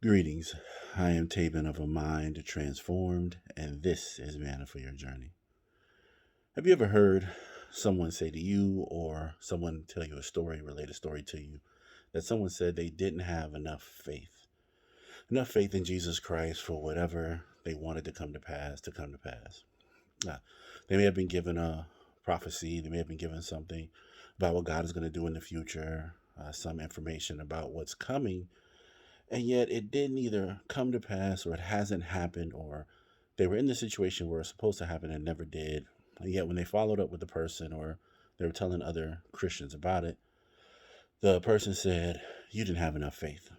Greetings. I am Tabin of a Mind Transformed, and this is Manna for Your Journey. Have you ever heard someone say to you, or someone tell you a story, relate a story to you, that someone said they didn't have enough faith? Enough faith in Jesus Christ for whatever they wanted to come to pass Now, they may have been given a prophecy, they may have been given something about what God is going to do in the future, some information about what's coming, and yet it didn't either come to pass or it hasn't happened, or they were in the situation where it's supposed to happen and never did. And yet when they followed up with the person, or they were telling other Christians about it, the person said, you didn't have enough faith.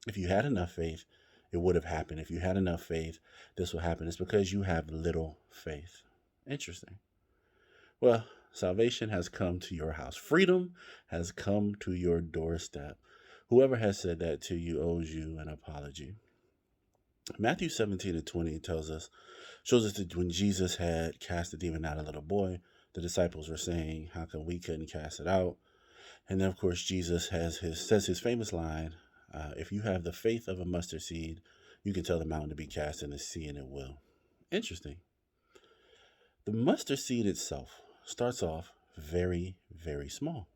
If you had enough faith, it would have happened. If you had enough faith, this will happen. It's because you have little faith. Interesting. Well, salvation has come to your house. Freedom has come to your doorstep. Whoever has said that to you owes you an apology. Matthew 17:20 shows us that when Jesus had cast the demon out of a little boy, the disciples were saying, how come we couldn't cast it out? And then, of course, Jesus says his famous line, if you have the faith of a mustard seed, you can tell the mountain to be cast in the sea and it will. Interesting. The mustard seed itself starts off very, very small.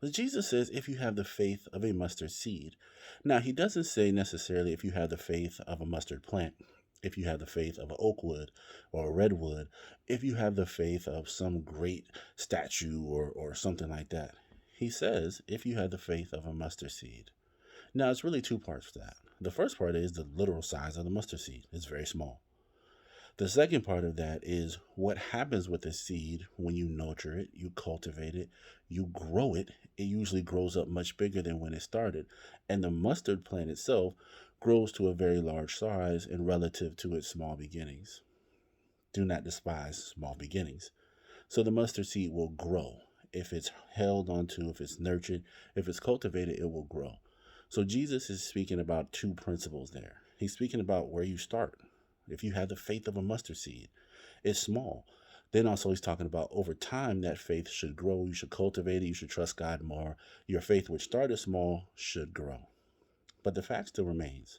But Jesus says, if you have the faith of a mustard seed. Now, he doesn't say necessarily if you have the faith of a mustard plant, if you have the faith of an oak wood or a redwood, if you have the faith of some great statue or something like that. He says, if you have the faith of a mustard seed. Now, it's really two parts to that. The first part is the literal size of the mustard seed. It's very small. The second part of that is what happens with the seed when you nurture it, you cultivate it, you grow it. It usually grows up much bigger than when it started. And the mustard plant itself grows to a very large size in relative to its small beginnings. Do not despise small beginnings. So the mustard seed will grow. If it's held onto, if it's nurtured, if it's cultivated, it will grow. So Jesus is speaking about two principles there. He's speaking about where you start. If you have the faith of a mustard seed, it's small. Then also he's talking about over time that faith should grow. You should cultivate it. You should trust God more. Your faith, which started small, should grow. But the fact still remains.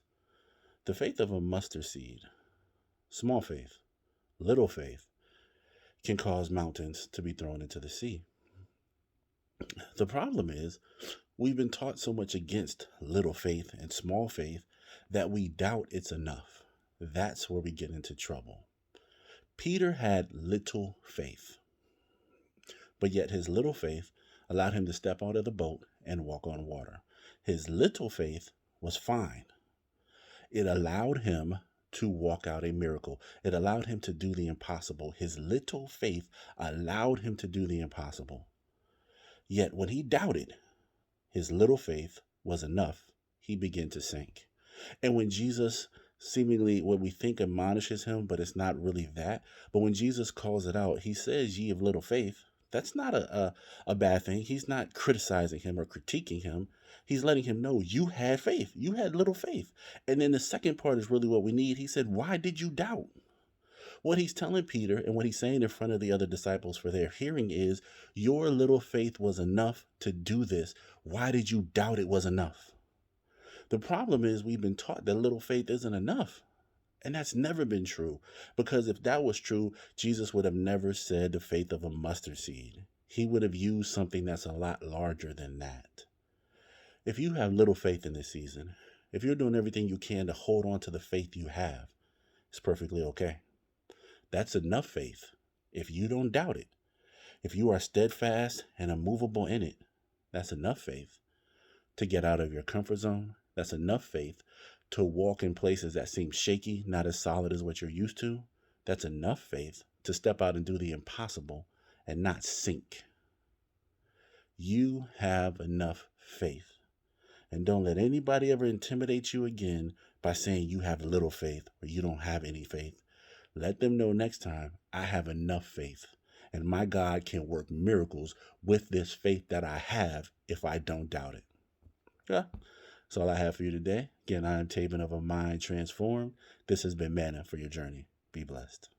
The faith of a mustard seed, small faith, little faith, can cause mountains to be thrown into the sea. The problem is we've been taught so much against little faith and small faith that we doubt it's enough. That's where we get into trouble. Peter had little faith, but yet his little faith allowed him to step out of the boat and walk on water. His little faith was fine. It allowed him to walk out a miracle. It allowed him to do the impossible. His little faith allowed him to do the impossible. Yet when he doubted, his little faith was enough. He began to sink. And when Jesus seemingly what we think admonishes him, but it's not really that. But when Jesus calls it out, he says, ye of little faith. That's not a bad thing. He's not criticizing him or critiquing him. He's letting him know you had faith. You had little faith. And then the second part is really what we need. He said, why did you doubt? What he's telling Peter and what he's saying in front of the other disciples for their hearing is, your little faith was enough to do this. Why did you doubt it was enough? The problem is we've been taught that little faith isn't enough. And that's never been true. Because if that was true, Jesus would have never said the faith of a mustard seed. He would have used something that's a lot larger than that. If you have little faith in this season, if you're doing everything you can to hold on to the faith you have, it's perfectly okay. That's enough faith. If you don't doubt it, if you are steadfast and immovable in it, that's enough faith to get out of your comfort zone. That's enough faith to walk in places that seem shaky, not as solid as what you're used to. That's enough faith to step out and do the impossible and not sink. You have enough faith. And don't let anybody ever intimidate you again by saying you have little faith or you don't have any faith. Let them know next time, I have enough faith. And my God can work miracles with this faith that I have if I don't doubt it. Yeah. That's all I have for you today. Again, I am Tabin of a Mind Transformed. This has been Manna for Your Journey. Be blessed.